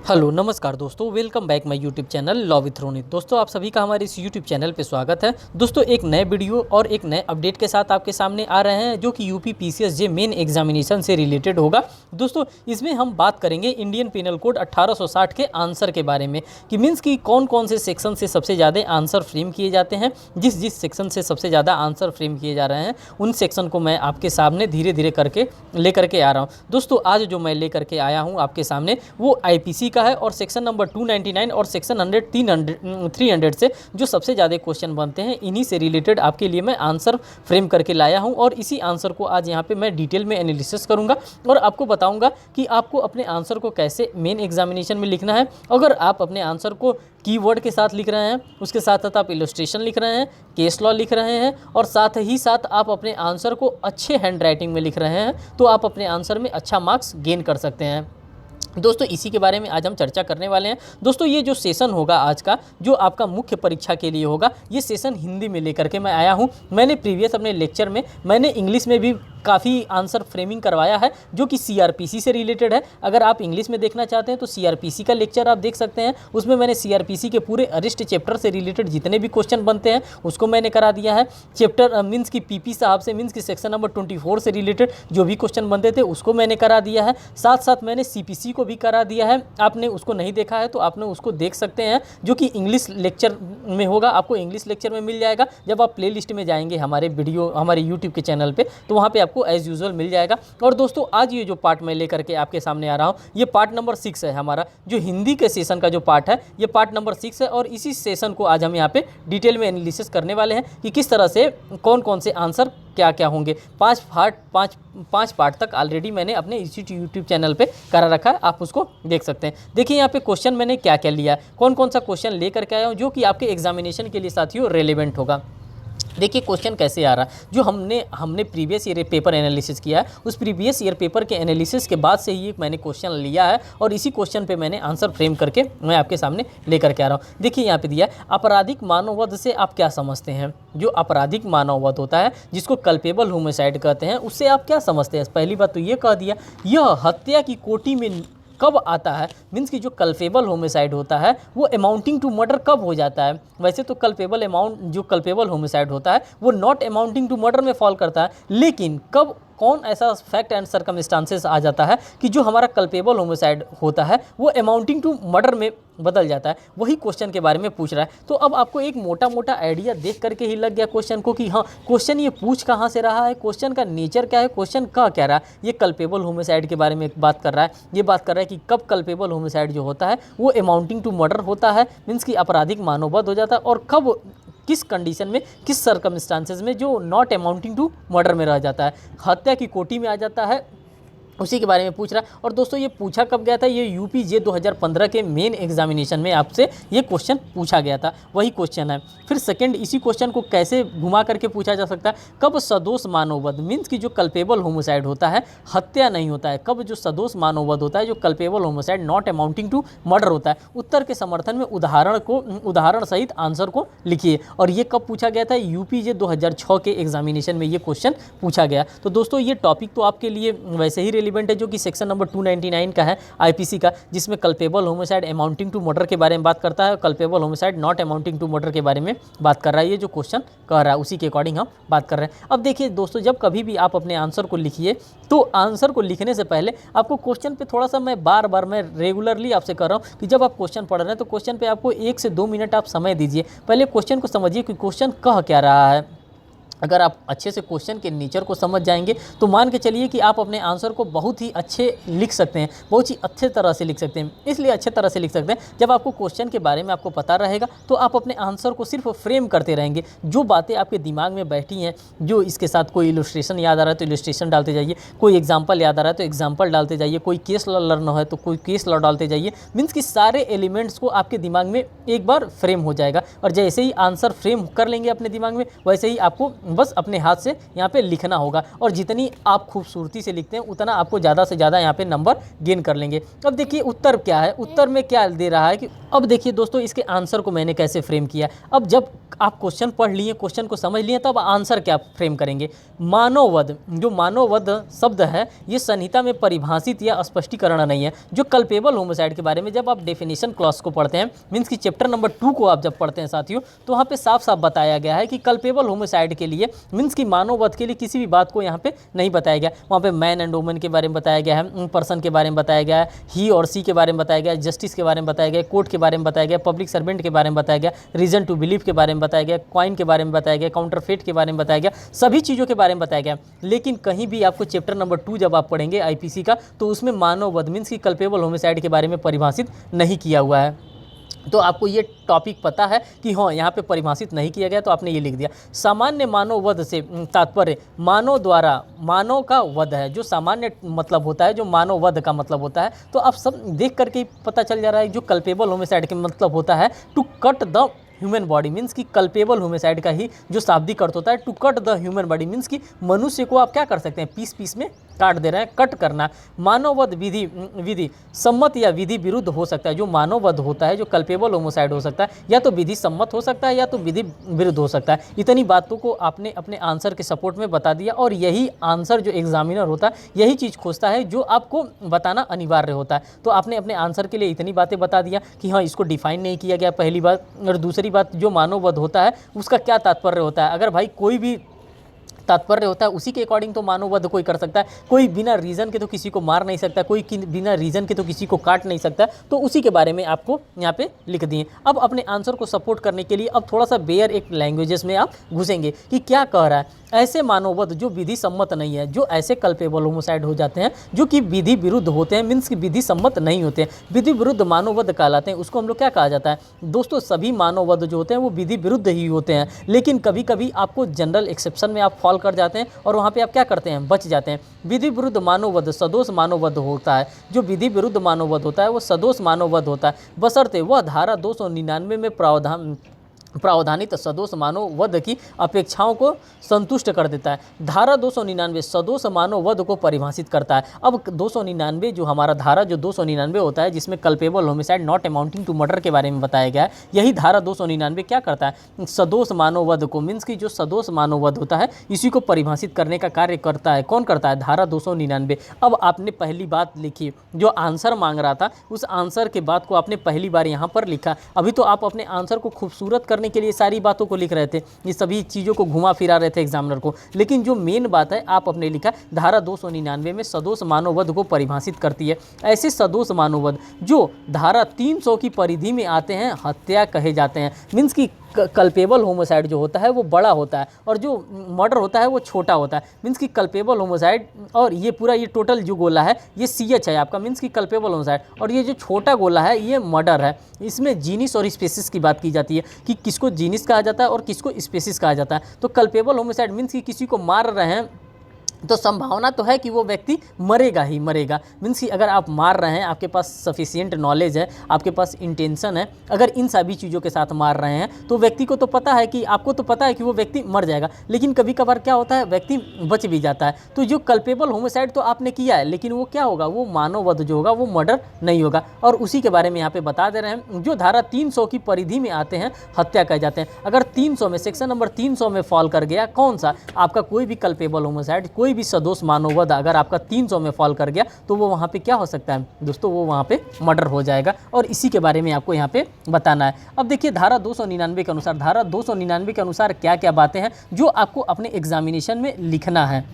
Hello नमस्कार दोस्तों, welcome back my YouTube channel law with Ronit. दोस्तों आप सभी का हमारे इस यूट्यूब चैनल पे स्वागत है। दोस्तों एक नए वीडियो और एक नए अपडेट के साथ आपके सामने आ रहे हैं जो कि यूपी पीसीएस मेन एग्जामिनेशन से रिलेटेड होगा। दोस्तों इसमें हम बात करेंगे इंडियन पिनल कोड 1860 के आंसर के बारे में कि मीन्स कि कौन कौन से सेक्शन से सबसे ज़्यादा आंसर फ्रेम किए जाते हैं। जिस सेक्शन से सबसे ज़्यादा आंसर फ्रेम किए जा रहे हैं उन सेक्शन को मैं आपके सामने धीरे धीरे करके लेकर के आ रहा हूँ। दोस्तों आज जो मैं लेकर के आया हूँ आपके सामने वो आईपीसी का है और सेक्शन नंबर 299 और सेक्शन 300 से जो सबसे ज़्यादा क्वेश्चन बनते हैं इन्हीं से रिलेटेड आपके लिए मैं आंसर फ्रेम करके लाया हूं और इसी आंसर को आज यहाँ पे मैं डिटेल में एनालिसिस करूंगा और आपको बताऊंगा कि आपको अपने आंसर को कैसे मेन एग्जामिनेशन में लिखना है। अगर आप अपने आंसर को कीवर्ड के साथ लिख रहे हैं, उसके साथ साथ आप इलस्ट्रेशन लिख रहे हैं, केस लॉ लिख रहे हैं और साथ ही साथ आप अपने आंसर को अच्छे हैंड राइटिंग में लिख रहे हैं तो आप अपने आंसर में अच्छा मार्क्स गेन कर सकते हैं। दोस्तों इसी के बारे में आज हम चर्चा करने वाले हैं। दोस्तों ये जो सेशन होगा आज का जो आपका मुख्य परीक्षा के लिए होगा, ये सेशन हिंदी में लेकर के मैं आया हूँ। मैंने प्रीवियस अपने लेक्चर में मैंने इंग्लिश में भी काफ़ी आंसर फ्रेमिंग करवाया है जो कि सीआरपीसी से रिलेटेड है। अगर आप इंग्लिश में देखना चाहते हैं तो सीआरपीसी का लेक्चर आप देख सकते हैं। उसमें मैंने सीआरपीसी के पूरे अरेस्ट चैप्टर से रिलेटेड जितने भी क्वेश्चन बनते हैं उसको मैंने करा दिया है। चैप्टर मीन्स की पीपी साहब से मीन्स की सेक्शन नंबर 24 से रिलेटेड जो भी क्वेश्चन बनते थे उसको मैंने करा दिया है। साथ साथ मैंने सीपीसी को भी करा दिया है। आपने उसको नहीं देखा है तो आपने उसको देख सकते हैं जो कि इंग्लिश लेक्चर में होगा। आपको इंग्लिश लेक्चर में मिल जाएगा। जब आप प्ले लिस्ट में जाएंगे हमारे वीडियो हमारे यूट्यूब के चैनल पर तो वहाँ पर आपको एज यूजुअल मिल जाएगा। और दोस्तों आज ये जो पार्ट मैं लेकर के आपके सामने आ रहा हूँ ये पार्ट नंबर 6 है। हमारा जो हिंदी के सेशन का जो पार्ट है ये पार्ट नंबर 6 है और इसी सेशन को आज हम यहाँ पे डिटेल में एनालिसिस करने वाले हैं कि किस तरह से कौन कौन से आंसर क्या क्या होंगे। पाँच पार्ट तक ऑलरेडी मैंने अपने इसी यूट्यूब चैनल पे करा रखा है, आप उसको देख सकते हैं। देखिए यहाँ पे क्वेश्चन मैंने क्या क्या लिया है, कौन कौन सा क्वेश्चन लेकर के आया हूँ जो कि आपके एग्जामिनेशन के लिए साथियों रेलेवेंट होगा। देखिए क्वेश्चन कैसे आ रहा है। जो हमने प्रीवियस ईयर पेपर एनालिसिस किया है उस प्रीवियस ईयर पेपर के एनालिसिस के बाद से ही मैंने क्वेश्चन लिया है और इसी क्वेश्चन पे मैंने आंसर फ्रेम करके मैं आपके सामने लेकर के आ रहा हूँ। देखिए यहाँ पे दिया है आपराधिक मानववध से आप क्या समझते हैं। जो आपराधिक मानववध होता है जिसको कल्पेबल होमिसाइड कहते हैं उससे आप क्या समझते हैं। पहली बात तो ये कह दिया यह हत्या की कोटि में कब आता है। मीन्स कि जो कल्पेबल होमिसाइड होता है वो अमाउंटिंग टू मर्डर कब हो जाता है। वैसे तो कल्पेबल होमिसाइड होता है वो नॉट अमाउंटिंग टू मर्डर में फॉल करता है, लेकिन कब कौन ऐसा फैक्ट एंड सर्कमस्टांसेस आ जाता है कि जो हमारा कल्पेबल होमिसाइड होता है वो अमाउंटिंग टू मर्डर में बदल जाता है। वही क्वेश्चन के बारे में पूछ रहा है। तो अब आपको एक मोटा मोटा आइडिया देख करके ही लग गया क्वेश्चन को कि हाँ क्वेश्चन ये पूछ कहाँ से रहा है, क्वेश्चन का नेचर क्या है, क्वेश्चन कह रहा है। ये कल्पेबल होमिसाइड के बारे में बात कर रहा है। ये बात कर रहा है कि कब कल्पेबल होमिसाइड जो होता है वो अमाउंटिंग टू मर्डर होता है, मीन्स कि आपराधिक मानववध हो जाता है, और कब किस कंडीशन में किस सर्कमस्टांसेस में जो नॉट अमाउंटिंग टू मर्डर में रह जाता है, हत्या की कोटि में आ जाता है, उसी के बारे में पूछ रहा है। और दोस्तों ये पूछा कब गया था, ये यूपीजे 2015 के मेन एग्जामिनेशन में आपसे ये क्वेश्चन पूछा गया था, वही क्वेश्चन है। फिर सेकंड इसी क्वेश्चन को कैसे घुमा करके पूछा जा सकता है, कब सदोष मानववध मीन्स कि जो कल्पेबल होमिसाइड होता है हत्या नहीं होता है, कब जो सदोष मानववध होता है जो culpable homicide not amounting to murder होता है। उत्तर के समर्थन में उदाहरण सहित आंसर को लिखिए। और ये कब पूछा गया था, यूपीजे 2006 के एग्जामिनेशन में ये क्वेश्चन पूछा गया। तो दोस्तों ये टॉपिक तो आपके लिए वैसे ही है जो कि सेक्शन नंबर 299 का है आईपीसी का, जिसमें culpable homicide amounting to murder के बारे में बात करता है, culpable homicide not amounting to murder के बारे में बात कर रहा है। ये जो क्वेश्चन कह रहा है उसी के अकॉर्डिंग हम बात कर रहे हैं। अब देखिए दोस्तों जब कभी भी आप अपने आंसर को लिखिए तो आंसर को लिखने से पहले आपको क्वेश्चन पे थोड़ा सा मैं बार मैं रेगुलरली आपसे कर रहा हूँ कि जब आप क्वेश्चन पढ़ रहे हैं तो क्वेश्चन पे आपको 1 से 2 मिनट आप समय दीजिए। पहले क्वेश्चन को समझिए कि क्वेश्चन कह क्या रहा है। अगर आप अच्छे से क्वेश्चन के नेचर को समझ जाएंगे तो मान के चलिए कि आप अपने आंसर को बहुत ही अच्छे लिख सकते हैं, बहुत ही अच्छे तरह से लिख सकते हैं। इसलिए अच्छे तरह से लिख सकते हैं जब आपको क्वेश्चन के बारे में आपको पता रहेगा तो आप अपने आंसर को सिर्फ फ्रेम करते रहेंगे। जो बातें आपके दिमाग में बैठी हैं, जो इसके साथ कोई इलस्ट्रेशन याद आ रहा है तो इलस्ट्रेशन डालते जाइए, कोई एग्जाम्पल याद आ रहा है तो एग्जाम्पल डालते जाइए, कोई केस लॉ लर्न है तो कोई केस लॉ डालते जाइए। मीन्स कि सारे एलिमेंट्स को आपके दिमाग में एक बार फ्रेम हो जाएगा और जैसे ही आंसर फ्रेम कर लेंगे अपने दिमाग में वैसे ही आपको बस अपने हाथ से यहाँ पे लिखना होगा, और जितनी आप खूबसूरती से लिखते हैं उतना आपको ज़्यादा से ज़्यादा यहाँ पे नंबर गेन कर लेंगे। अब देखिए उत्तर क्या है, उत्तर में क्या दे रहा है कि अब देखिए दोस्तों इसके आंसर को मैंने कैसे फ्रेम किया। अब जब आप क्वेश्चन पढ़ लिए, क्वेश्चन को समझ लिए, तब आंसर क्या फ्रेम करेंगे। मानववध, जो मानववध शब्द है ये संहिता में परिभाषित या स्पष्टीकरण नहीं है। जो कल्पेबल होमिसाइड के बारे में जब आप डेफिनेशन क्लॉज को पढ़ते हैं, मीन्स कि चैप्टर नंबर 2 को आप जब पढ़ते हैं साथियों, तो वहाँ पे साफ साफ बताया गया है कि कल्पेबल होमिसाइड के लिए मीन्स कि मानववध के लिए किसी भी बात को यहाँ पे नहीं बताया गया। वहाँ पे मैन एंड वुमन के बारे में बताया गया है, पर्सन के बारे में बताया गया है, ही और सी के बारे में बताया गया है, जस्टिस के बारे में बताया गया, कोर्ट के बारे में बताया गया, पब्लिक सर्वेंट के बारे में बताया गया, रीजन टू बिलीव के बारे में बताया गया, कॉइन के बारे में बताया गया, काउंटरफेट के बारे में बताया गया, सभी चीज़ों के बारे में बताया गया। लेकिन कहीं भी आपको चैप्टर नंबर 2 जब आप पढ़ेंगे आईपीसी का, तो उसमें मानववध मीन्स की कल्पेबल होमिसाइड के बारे में परिभाषित नहीं किया हुआ है। तो आपको ये टॉपिक पता है कि हाँ यहाँ पे परिभाषित नहीं किया गया, तो आपने ये लिख दिया। सामान्य मानव वध से तात्पर्य मानव द्वारा मानव का वध है, जो सामान्य मतलब होता है, जो मानव वध का मतलब होता है। तो आप सब देख करके पता चल जा रहा है जो कल्पेबल होमिसाइड के मतलब होता है to cut the human body, means कि कल्पेबल होमिसाइड का ही जो शाब्दिक अर्थ होता है to cut the human body, means कि मनुष्य को आप क्या कर सकते हैं, पीस पीस में काट दे रहे हैं, कट करना। मानववध विधि सम्मत या विधि विरुद्ध हो सकता है। जो मानववध होता है, जो कल्पेबल होमिसाइड हो सकता है, या तो विधि सम्मत हो सकता है या तो विधि विरुद्ध हो सकता है। इतनी बातों को आपने अपने आंसर के सपोर्ट में बता दिया, और यही आंसर जो एग्जामिनर होता है यही चीज़ खोजता है जो आपको बताना अनिवार्य होता है। तो आपने अपने आंसर के लिए इतनी बातें बता दिया कि हाँ इसको डिफाइन नहीं किया गया, पहली बात। और दूसरी बात, जो मानववध होता है उसका क्या तात्पर्य होता है। अगर भाई कोई भी तात्पर्य होता है उसी के अकॉर्डिंग तो मानववध कोई कर सकता है। कोई बिना रीज़न के तो किसी को मार नहीं सकता, कोई बिना रीज़न के तो किसी को काट नहीं सकता। तो उसी के बारे में आपको यहाँ पे लिख दिए। अब अपने आंसर को सपोर्ट करने के लिए अब थोड़ा सा बेयर एक लैंग्वेजेस में आप घुसेंगे कि क्या कह रहा है। ऐसे मानववध जो विधि सम्मत नहीं है, जो ऐसे कल्पेबल होमिसाइड हो जाते हैं जो कि विधि विरुद्ध होते हैं, मीन्स कि विधि सम्मत नहीं होते हैं, विधि विरुद्ध मानववध कहलाते हैं। उसको हम लोग क्या कहा जाता है दोस्तों, सभी मानववध जो होते हैं वो विधि विरुद्ध ही होते हैं। लेकिन कभी कभी आपको जनरल एक्सेप्शन में आप फॉल कर जाते हैं और वहाँ पे आप क्या करते हैं, बच जाते हैं। विधि विरुद्ध मानववध सदोष मानववध होता है। जो विधि विरुद्ध मानववध होता है वो सदोष मानववध होता है, बशर्ते वह धारा 299 में प्रावधानित सदोष मानव वध की अपेक्षाओं को संतुष्ट कर देता है। धारा 299 सदोष मानव वध को परिभाषित करता है। अब 299 जो हमारा धारा जो 299 होता है, जिसमें culpable homicide not amounting to murder के बारे में बताया गया है, यही धारा 299 क्या करता है, सदोष मानव वध को, मीन्स की जो सदोष मानव वध होता है इसी को परिभाषित करने का कार्य करता है। कौन करता है, धारा 299। अब आपने पहली बात लिखी, जो आंसर मांग रहा था उस आंसर के बाद को आपने पहली बार यहाँ पर लिखा। अभी तो आप अपने आंसर को खूबसूरत करने के लिए सारी बातों को लिख रहे थे, ये सभी चीज़ों को घुमा फिरा रहे थे एग्जामिनर को, लेकिन जो मेन बात है आप अपने लिखा धारा 299 में सदोष मानववध को परिभाषित करती है। ऐसे सदोष मानववध जो धारा 300 की परिधि में आते हैं हत्या कहे जाते हैं। मीन्स की कल्पेबल होमिसाइड जो होता है वो बड़ा होता है और जो मर्डर होता है वो छोटा होता है। मीन्स की कल्पेबल होमिसाइड, और ये पूरा ये टोटल जो गोला है ये CH है आपका, मीन्स की कल्पेबल होमिसाइड, और ये जो छोटा गोला है ये मर्डर है। इसमें जीनिस और स्पेसिस की बात की जाती है कि किसको जीनिस कहा जाता है और किसको स्पेसिस कहा जाता है। तो कल्पेबल होमिसाइड मीन्स की किसी को मार रहे हैं तो संभावना तो है कि वो व्यक्ति मरेगा ही मरेगा। मीन्स कि अगर आप मार रहे हैं, आपके पास सफिशिएंट नॉलेज है, आपके पास इंटेंशन है, अगर इन सभी चीज़ों के साथ मार रहे हैं तो व्यक्ति को तो पता है कि आपको तो पता है कि वो व्यक्ति मर जाएगा, लेकिन कभी कभार क्या होता है व्यक्ति बच भी जाता है। तो जो कल्पेबल होमिसाइड तो आपने किया है, लेकिन वो क्या होगा, वो मानववध जो होगा वो मर्डर नहीं होगा। और उसी के बारे में यहाँ पे बता दे रहे हैं, जो धारा 300 की परिधि में आते हैं हत्या कहे जाते हैं। अगर 300 में सेक्शन नंबर 300 में फॉल कर गया कौन सा, आपका कोई भी कल्पेबल होमिसाइड, कोई भी सदोष मानववध अगर आपका 300 में फॉल कर गया तो वो वहाँ पे क्या हो सकता है दोस्तों, वो वहाँ पे मर्डर हो जाएगा। और इसी के बारे में आपको यहाँ पे बताना है। अब देखिए धारा 299 के अनुसार, धारा 299 के अनुसार क्या क्या बातें हैं जो आपको अपने एग्जामिनेशन में लिखना है।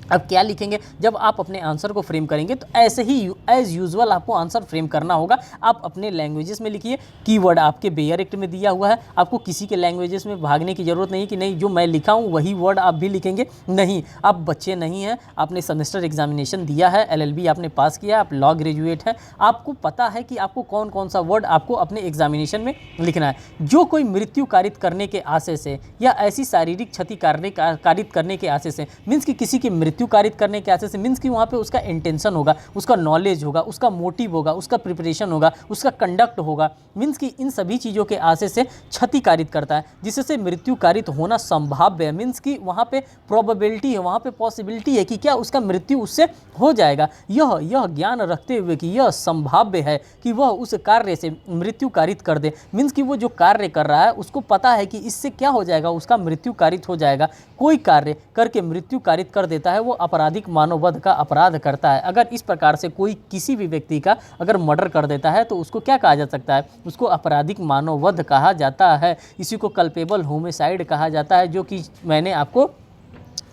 अब क्या लिखेंगे, जब आप अपने आंसर को फ्रेम करेंगे तो ऐसे ही एज यूजुअल आपको आंसर फ्रेम करना होगा। आप अपने लैंग्वेजेस में लिखिए, कीवर्ड आपके बेयर एक्ट में दिया हुआ है, आपको किसी के लैंग्वेजेस में भागने की ज़रूरत नहीं कि नहीं जो मैं लिखा हूँ वही वर्ड आप भी लिखेंगे। नहीं, आप बच्चे नहीं हैं, आपने सेमेस्टर एग्जामिनेशन दिया है, LLB आपने पास किया, आप लॉ ग्रेजुएट हैं, आपको पता है कि आपको कौन कौन सा वर्ड आपको अपने एग्जामिनेशन में लिखना है। जो कोई मृत्यु कारित करने के आशय से या ऐसी शारीरिक क्षति कारित करने के आशय से, मीन्स कि किसी की मृत्यु मृत्यु कारित करने के आशय से, मीन्स कि वहाँ पे उसका इंटेंशन होगा, उसका नॉलेज होगा, उसका मोटिव होगा, उसका प्रिपरेशन होगा, उसका कंडक्ट होगा, मीन्स कि इन सभी चीज़ों के आशय से क्षति कारित करता है, जिससे मृत्यु कारित होना संभाव्य है। मीन्स कि वहाँ पे प्रोबेबिलिटी है, वहाँ पे पॉसिबिलिटी है कि क्या उसका मृत्यु उससे हो जाएगा। यह ज्ञान रखते हुए कि यह संभाव्य है कि वह उस कार्य से मृत्यु कारित कर दे, मीन्स कि वो जो कार्य कर रहा है उसको पता है कि इससे क्या हो जाएगा, उसका मृत्यु कारित हो जाएगा। कोई कार्य करके मृत्यु कारित कर देता है वो आपराधिक मानववध का अपराध करता है। अगर इस प्रकार से कोई किसी भी व्यक्ति का अगर मर्डर कर देता है तो उसको क्या कहा जा सकता है, उसको आपराधिक मानववध कहा जाता है। इसी को कल्पेबल होमिसाइड कहा जाता है, जो कि मैंने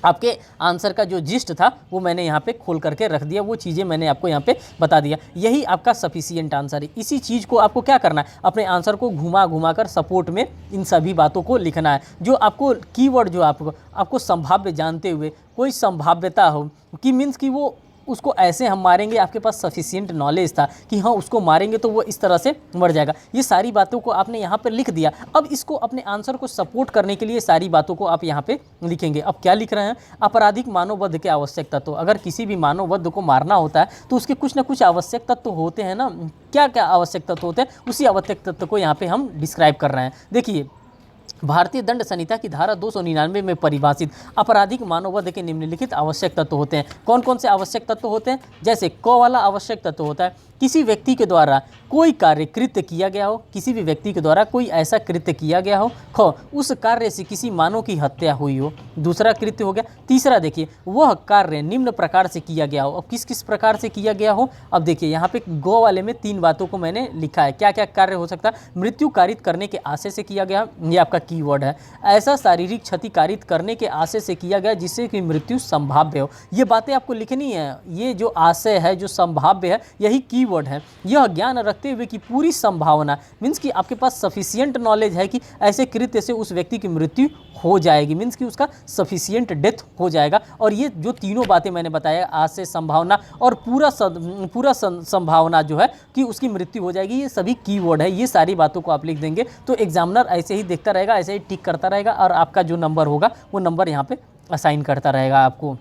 आपके आंसर का जो जिस्ट था वो मैंने यहाँ पे खोल करके रख दिया, वो चीज़ें मैंने आपको यहाँ पे बता दिया। यही आपका सफिशिएंट आंसर है। इसी चीज़ को आपको क्या करना है, अपने आंसर को घुमा कर सपोर्ट में इन सभी बातों को लिखना है। जो आपको कीवर्ड जो आपको संभाव्य जानते हुए कोई संभाव्यता हो कि मीन्स कि वो उसको ऐसे हम मारेंगे, आपके पास सफिशिएंट नॉलेज था कि हाँ उसको मारेंगे तो वो इस तरह से मर जाएगा, ये सारी बातों को आपने यहाँ पर लिख दिया। अब इसको अपने आंसर को सपोर्ट करने के लिए सारी बातों को आप यहाँ पे लिखेंगे। अब क्या लिख रहे हैं, आपराधिक मानववध के आवश्यक तत्व। अगर किसी भी मानववध को मारना होता है तो उसके कुछ ना कुछ आवश्यक तत्व होते हैं ना। क्या क्या आवश्यक तत्व होते हैं, उसी आवश्यक तत्व को यहाँ पर हम डिस्क्राइब कर रहे हैं। देखिए, भारतीय दंड संहिता की धारा 299 में परिभाषित आपराधिक मानववध के निम्नलिखित आवश्यक तत्व होते हैं। कौन कौन से आवश्यक तत्व होते हैं, जैसे क वाला आवश्यक तत्व होता है किसी व्यक्ति के द्वारा कोई कार्य कृत्य किया गया हो, किसी भी व्यक्ति के द्वारा कोई ऐसा कृत्य किया गया हो, ख उस कार्य से किसी मानव की हत्या हुई हो, दूसरा कृत्य हो गया। तीसरा देखिए, वह कार्य निम्न प्रकार से किया गया हो। अब किस किस प्रकार से किया गया हो, अब देखिए यहाँ पे गो वाले में 3 बातों को मैंने लिखा है। क्या क्या कार्य हो सकता है, मृत्यु कारित करने के आशय से किया गया, ये आपका कीवर्ड है। ऐसा शारीरिक क्षति कारित करने के आशय से किया गया जिससे कि मृत्यु संभाव्य हो, ये बातें आपको लिखनी है। ये जो आशय है, जो संभाव्य है, यही कीवर्ड है। यह ज्ञान रखते हुए कि पूरी संभावना, मीन्स कि आपके पास सफिशिएंट नॉलेज है कि ऐसे कृत्य से उस व्यक्ति की मृत्यु हो जाएगी, मीन्स कि उसका सफिशिएंट डेथ हो जाएगा। और ये जो तीनों बातें मैंने बताया, आशय, संभावना और पूरा संभावना जो है कि उसकी मृत्यु हो जाएगी, ये सभी कीवर्ड है। ये सारी बातों को आप लिख देंगे तो एग्जामिनर ऐसे ही देखता रहेगा, ऐसे ही टिक करता रहेगा और आपका जो नंबर होगा वो नंबर यहाँ पे असाइन करता रहेगा आपको।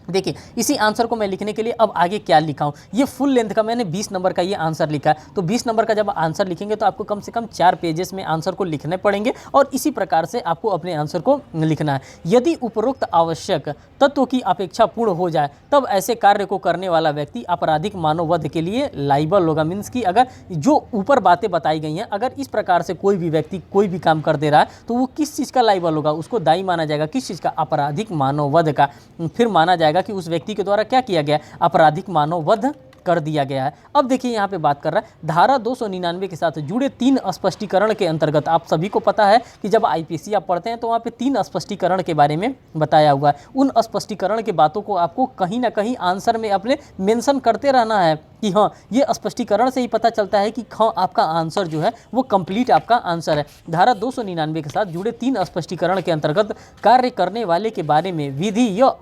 देखिए, इसी आंसर को मैं लिखने के लिए अब आगे क्या लिखा हूँ, ये फुल लेंथ का मैंने 20 नंबर का ये आंसर लिखा है। तो 20 नंबर का जब आंसर लिखेंगे तो आपको कम से कम 4 पेजेस में आंसर को लिखने पड़ेंगे और इसी प्रकार से आपको अपने आंसर को लिखना है। यदि उपरोक्त आवश्यक तत्व की अपेक्षा पूर्ण हो जाए तब ऐसे कार्य को करने वाला व्यक्ति आपराधिक मानववध के लिए लाइबल होगा। मीन्स कि अगर जो ऊपर बातें बताई गई हैं, अगर इस प्रकार से कोई भी व्यक्ति कोई भी काम कर दे रहा है तो वो किस चीज़ का लाइबल होगा, उसको दायी माना जाएगा। किस चीज़ का, आपराधिक मानववध का। फिर माना जाएगा कि उस व्यक्ति के द्वारा क्या किया गया, आपराधिक मानववध कर दिया गया है। अब देखिए यहाँ पे बात कर रहा है धारा 299 के साथ जुड़े 3 स्पष्टीकरण के अंतर्गत। आप सभी को पता है कि जब आईपीसी आप पढ़ते हैं तो वहाँ पे 3 स्पष्टीकरण के बारे में बताया हुआ है। उन स्पष्टीकरण के बातों को आपको कहीं ना कहीं आंसर में अपने मेंशन करते रहना है कि हाँ, ये स्पष्टीकरण से ही पता चलता है कि हाँ आपका आंसर जो है वो कंप्लीट आपका आंसर है। धारा 299 के साथ जुड़े 3 स्पष्टीकरण के अंतर्गत कार्य करने वाले के बारे में विधि या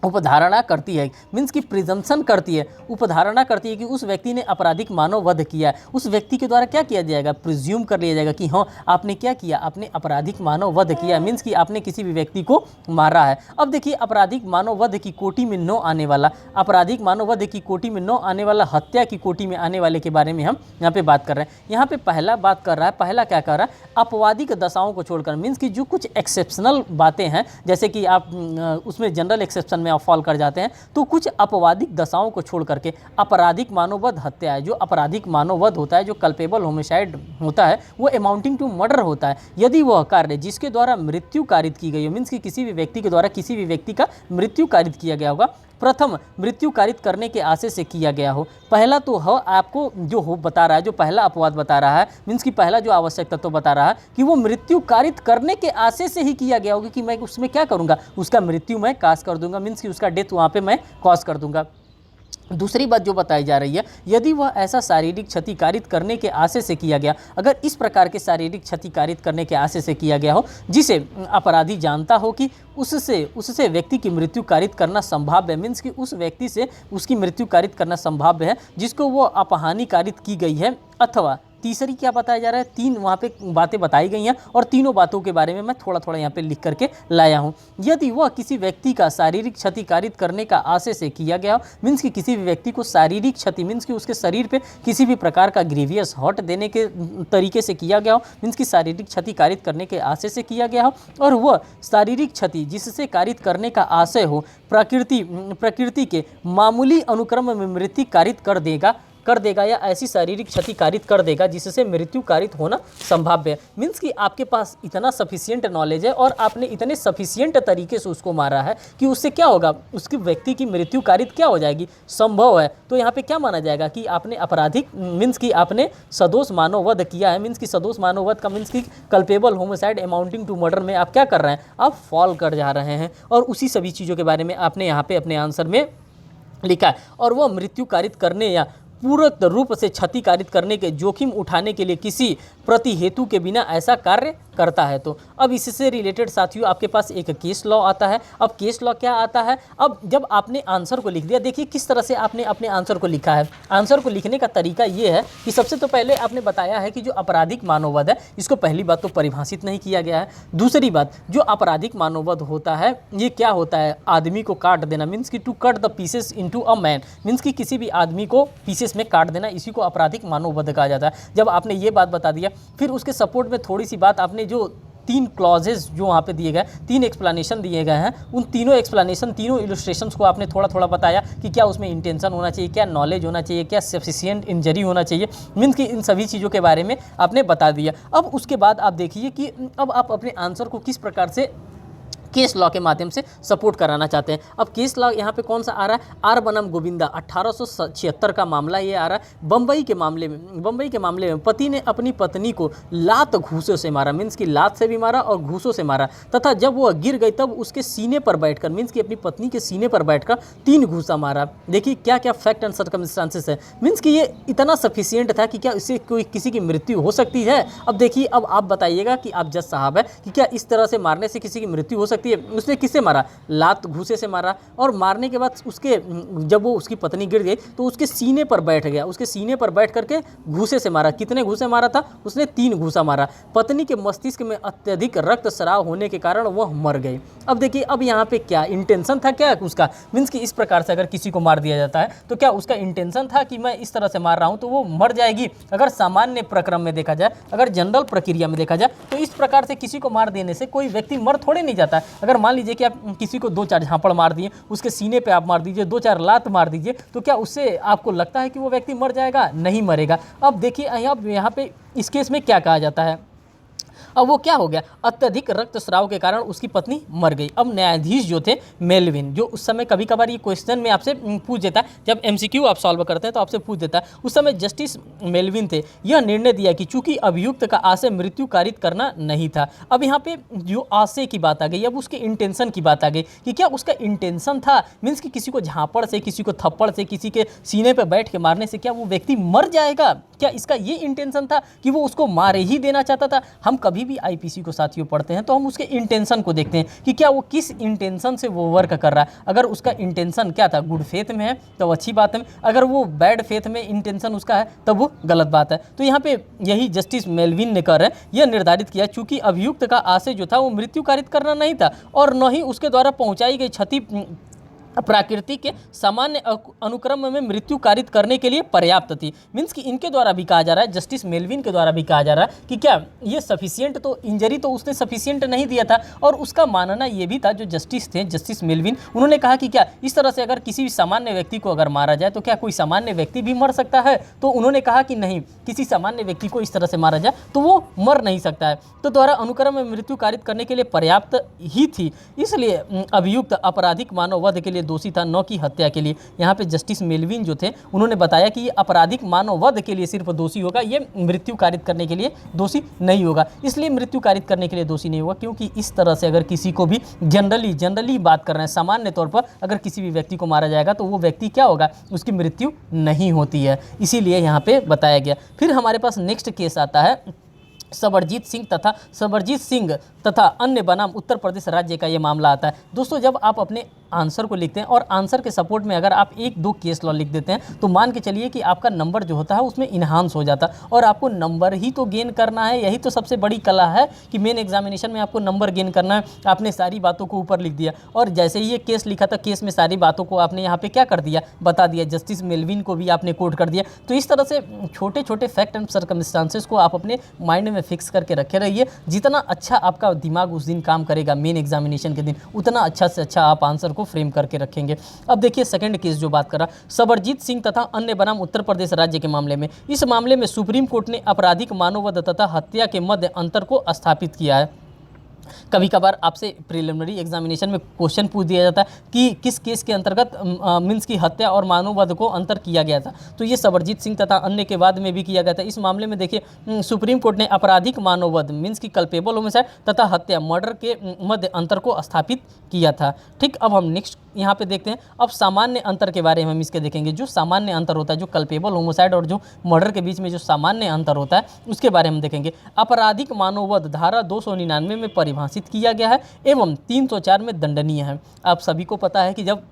उपधारणा करती है, मीन्स कि प्रिजम्पशन करती है, उपधारणा करती है कि उस व्यक्ति ने आपराधिक मानववध किया है। उस व्यक्ति के द्वारा क्या किया जाएगा, प्रिज्यूम कर लिया जाएगा कि हाँ आपने क्या किया, आपने आपराधिक मानववध किया, मीन्स कि आपने किसी भी व्यक्ति को मारा है। अब देखिए, आपराधिक मानववध की कोटि में न आने वाला, आपराधिक मानववध की कोटि में न आने वाला, हत्या की कोटि में आने वाले के बारे में हम यहाँ पे बात कर रहे हैं। यहाँ पे पहला बात कर रहा है, पहला क्या कर रहा है, अपवादिक दशाओं को छोड़कर, मीन्स कि जो कुछ एक्सेप्शनल बातें हैं, जैसे कि आप उसमें जनरल एक्सेप्शन में आप फॉल कर जाते हैं, तो कुछ अपवादिक दशाओं को छोड़ करके आपराधिक मानववध हत्या है। जो आपराधिक मानववध होता है, जो कल्पेबल होमिसाइड होता है, वो अमाउंटिंग टू मर्डर होता है। यदि वह कार्य जिसके द्वारा मृत्यु कारित की गई हो, मीन्स कि किसी भी व्यक्ति के द्वारा किसी भी व्यक्ति का मृत्यु कारित किया गया होगा, प्रथम मृत्यु कारित करने के आशय से किया गया हो। पहला तो आपको जो हो बता रहा है, जो पहला अपवाद बता रहा है, मीन्स कि पहला जो आवश्यक तत्व बता रहा है कि वो मृत्यु कारित करने के आशय से ही किया गया होगा, कि मैं उसमें क्या करूँगा, उसका मृत्यु मैं काज कर दूंगा, मीन्स कि उसका डेथ वहाँ पे मैं कॉज कर दूंगा। दूसरी बात जो बताई जा रही है, यदि वह ऐसा शारीरिक क्षति कारित करने के आशय से किया गया, अगर इस प्रकार के शारीरिक क्षति कारित करने के आशय से किया गया हो जिसे अपराधी जानता हो कि उससे व्यक्ति की मृत्यु कारित करना संभाव्य है, मीन्स कि उस व्यक्ति से उसकी मृत्यु कारित करना संभाव्य है जिसको वो अपहानि कारित की गई है, अथवा तीसरी क्या बताया जा रहा है, 3 वहाँ पे बातें बताई गई हैं और तीनों बातों के बारे में मैं थोड़ा थोड़ा यहाँ पे लिख करके लाया हूँ। यदि वह किसी व्यक्ति का शारीरिक क्षति कारित करने का आशय से किया गया, मीन्स कि किसी भी व्यक्ति को शारीरिक क्षति मीन्स कि उसके शरीर पे किसी भी प्रकार का ग्रीवियस हर्ट देने के तरीके से किया गया हो, मीन्स कि शारीरिक क्षति कारित करने के आशय से किया गया हो, और वह शारीरिक क्षति जिससे कारित करने का आशय हो प्रकृति के मामूली अनुक्रम में मृत्यु कारित कर देगा या ऐसी शारीरिक क्षति कारित कर देगा जिससे मृत्यु कारित होना संभाव्य है। मीन्स कि आपके पास इतना सफिशिएंट नॉलेज है और आपने इतने सफिशिएंट तरीके से उसको मारा है कि उससे क्या होगा, उसकी व्यक्ति की मृत्यु कारित क्या हो जाएगी, संभव है। तो यहाँ पे क्या माना जाएगा कि आपने आपराधिक मीन्स कि आपने सदोष मानववध किया है, मीन्स कि सदोष मानववध का मीन्स कि culpable homicide amounting to murder में आप क्या कर रहे हैं, आप फॉल कर जा रहे हैं। और उसी सभी चीज़ों के बारे में आपने यहाँ पे अपने आंसर में लिखा है। और वह मृत्यु कारित करने या पूरक रूप से क्षति कारित करने के जोखिम उठाने के लिए किसी प्रति हेतु के बिना ऐसा कार्य करता है। तो अब इससे रिलेटेड साथियों आपके पास एक केस लॉ आता है। अब केस लॉ क्या आता है, अब जब आपने आंसर को लिख दिया, देखिए किस तरह से आपने अपने आंसर को लिखा है। आंसर को लिखने का तरीका ये है कि सबसे तो पहले आपने बताया है कि जो आपराधिक मानववध है इसको पहली बात तो परिभाषित नहीं किया गया है। दूसरी बात, जो आपराधिक मानववध होता है ये क्या होता है, आदमी को काट देना, मीन्स कि to cut the pieces into a man, means कि किसी भी आदमी को पीसेस में काट देना, इसी को आपराधिक मानववध कहा जाता है। जब आपने ये बात बता दिया, फिर उसके सपोर्ट में थोड़ी सी बात आपने जो 3 क्लॉजेज जो वहाँ पे दिए गए, 3 एक्सप्लेनेशन दिए गए हैं, उन तीनों एक्सप्लेनेशन, तीनों इलस्ट्रेशंस को आपने थोड़ा थोड़ा बताया कि क्या उसमें इंटेंशन होना चाहिए, क्या नॉलेज होना चाहिए, क्या सफिशिएंट इंजरी होना चाहिए, मीन्स कि इन सभी चीज़ों के बारे में आपने बता दिया। अब उसके बाद आप देखिए कि अब आप अपने आंसर को किस प्रकार से केस लॉ के माध्यम से सपोर्ट कराना चाहते हैं। अब केस लॉ यहाँ पे कौन सा आ रहा है, आर बनाम गोविंदा 1876 का मामला ये आ रहा है। बम्बई के मामले में पति ने अपनी पत्नी को लात घूसों से मारा, मीन्स कि लात से भी मारा और घूसों से मारा, तथा जब वह गिर गई तब उसके सीने पर बैठकर, मीन्स कि अपनी पत्नी के सीने पर बैठकर 3 घूसा मारा। देखिए क्या क्या फैक्ट एंड सर्कमस्टांसेस है, मीन्स कि ये इतना सफिशिएंट था कि क्या इससे कोई किसी की मृत्यु हो सकती है। अब देखिए, अब आप बताइएगा कि आप जज साहब है कि क्या इस तरह से मारने से किसी की मृत्यु हो सकती है। उसने किससे मारा, लात घूसे से मारा, और मारने के बाद उसके जब वो उसकी पत्नी गिर गई तो उसके सीने पर बैठ गया, उसके सीने पर बैठ करके घूसे से मारा। कितने घूसे मारा था उसने, 3 घूसा मारा। पत्नी के मस्तिष्क में अत्यधिक रक्तस्राव होने के कारण वह मर गई। अब देखिए, अब यहाँ पे क्या इंटेंशन था, क्या उसका, मीन्स कि इस प्रकार से अगर किसी को मार दिया जाता है तो क्या उसका इंटेंशन था कि मैं इस तरह से मार रहा हूँ तो वो मर जाएगी। अगर सामान्य प्रक्रम में देखा जाए, अगर जनरल प्रक्रिया में देखा जाए तो इस प्रकार से किसी को मार देने से कोई व्यक्ति मर थोड़े नहीं जाता है। अगर मान लीजिए कि आप किसी को 2-4 झापड़ मार दिए, उसके सीने पे आप मार दीजिए, 2-4 लात मार दीजिए, तो क्या उससे आपको लगता है कि वो व्यक्ति मर जाएगा? नहीं मरेगा। अब देखिए यहाँ पे इस केस में क्या कहा जाता है, अब वो क्या हो गया, अत्यधिक रक्तस्राव के कारण उसकी पत्नी मर गई। अब न्यायाधीश जो थे मेलविन, जो उस समय कभी कभार ये क्वेश्चन में आपसे पूछ देता है, जब एमसीक्यू आप सॉल्व करते हैं तो आपसे पूछ देता है, उस समय जस्टिस मेलविन थे, यह निर्णय दिया कि चूंकि अभियुक्त का आशय मृत्यु कारित करना नहीं था। अब यहाँ पे जो आशय की बात आ गई, अब उसके इंटेंशन की बात आ गई कि क्या उसका इंटेंशन था, मीन्स कि किसी को झापड़ से, किसी को थप्पड़ से, किसी के सीने पर बैठ के मारने से क्या वो व्यक्ति मर जाएगा, क्या इसका ये इंटेंशन था कि वो उसको मार ही देना चाहता था। हम कभी भी आईपीसी को साथियों पढ़ते हैं तो हम उसके इंटेंशन को देखते हैं कि क्या वो किस इंटेंशन से वो वर्क कर रहा है। अगर उसका इंटेंशन क्या था, गुड फेथ में है तो अच्छी बात है, अगर वो बैड फेथ में इंटेंशन उसका है तब वो गलत बात है। तो यहाँ पे यही जस्टिस मेलविन ने कर यह निर्धारित किया, चूंकि अभियुक्त का आशय जो था वो मृत्यु कारित करना नहीं था और न ही उसके द्वारा पहुंचाई गई क्षति प्रकृति के सामान्य अनुक्रम में मृत्यु कारित करने के लिए पर्याप्त थी। मीन्स कि इनके द्वारा भी कहा जा रहा है, जस्टिस मेलविन के द्वारा भी कहा जा रहा है कि क्या ये सफिशिएंट, तो इंजरी तो उसने सफिशिएंट नहीं दिया था। और उसका मानना ये भी था, जो जस्टिस थे जस्टिस मेलविन, उन्होंने कहा कि क्या इस तरह से अगर किसी भी सामान्य व्यक्ति को अगर मारा जाए तो क्या कोई सामान्य व्यक्ति भी मर सकता है। तो उन्होंने कहा कि नहीं, किसी सामान्य व्यक्ति को इस तरह से मारा जाए तो वो मर नहीं सकता है, तो द्वारा अनुक्रम में मृत्यु कारित करने के लिए पर्याप्त ही थी। इसलिए अभियुक्त आपराधिक मानववध के लिए दोषी था, न कि हत्या के लिए। यहाँ पे जस्टिस मेलविन जो थे उन्होंने बताया कि ये आपराधिक मानववध के लिए सिर्फ दोषी होगा, ये मृत्यु कारित करने के लिए दोषी नहीं होगा। इसलिए मृत्यु कारित करने के लिए दोषी नहीं होगा क्योंकि इस तरह से अगर किसी को भी जनरली बात कर रहे हैं, सामान्य तौर पर अगर किसी भी व्यक्ति को मारा जाएगा तो वो व्यक्ति क्या होगा, उसकी मृत्यु नहीं होती है। इसीलिए यहाँ पे बताया गया। फिर हमारे पास नेक्स्ट केस आता है सबरजीत सिंह तथा अन्य बनाम उत्तर प्रदेश राज्य का ये मामला आता है। दोस्तों, जब आप अपने आंसर को लिखते हैं और आंसर के सपोर्ट में अगर आप एक दो केस लॉ लिख देते हैं तो मान के चलिए कि आपका नंबर जो होता है उसमें इन्हांस हो जाता है। और आपको नंबर ही तो गेन करना है, यही तो सबसे बड़ी कला है कि मेन एग्जामिनेशन में आपको नंबर गेन करना है। आपने सारी बातों को ऊपर लिख दिया और जैसे ही ये केस लिखा था, केस में सारी बातों को आपने यहाँ पे क्या कर दिया, बता दिया। जस्टिस मेलविन को भी आपने कोट कर दिया। तो इस तरह से छोटे छोटे फैक्ट एंड सर्कमस्टांसेस को आप अपने माइंड में फिक्स करके रखे रहिए। जितना अच्छा आपका दिमाग उस दिन काम करेगा मेन एग्जामिनेशन के दिन, उतना अच्छा से अच्छा आप आंसर को फ्रेम करके रखेंगे। अब देखिए सेकंड केस जो बात करा, सबरजीत सिंह तथा अन्य बनाम उत्तर प्रदेश राज्य के मामले में। इस मामले में सुप्रीम कोर्ट ने आपराधिक मानववध तथा हत्या के मध्य अंतर को स्थापित किया है। कभी कभार आपसे प्रिलिमिनरी एग्जामिनेशन में क्वेश्चन पूछ दिया जाता है कि किस केस के अंतर्गत मीन्स की हत्या और मानववध को अंतर किया गया था। तो ये सबरजीत सिंह तथा अन्य के बाद में भी किया गया था। इस मामले में देखिए सुप्रीम कोर्ट ने आपराधिक मानववध मीन्स की कल्पेबल होमिसाइड तथा हत्या मर्डर के मध्य अंतर को स्थापित किया था। ठीक, अब हम नेक्स्ट यहाँ पे देखते हैं। अब सामान्य अंतर के बारे में हम इसके देखेंगे। जो सामान्य अंतर होता है, जो कल्पेबल होमिसाइड और जो मर्डर के बीच में जो सामान्य अंतर होता है, उसके बारे में देखेंगे। आपराधिक मानववध धारा 299 में परिभाषित किया गया है एवं 304 में दंडनीय है। आप सभी को पता है कि जब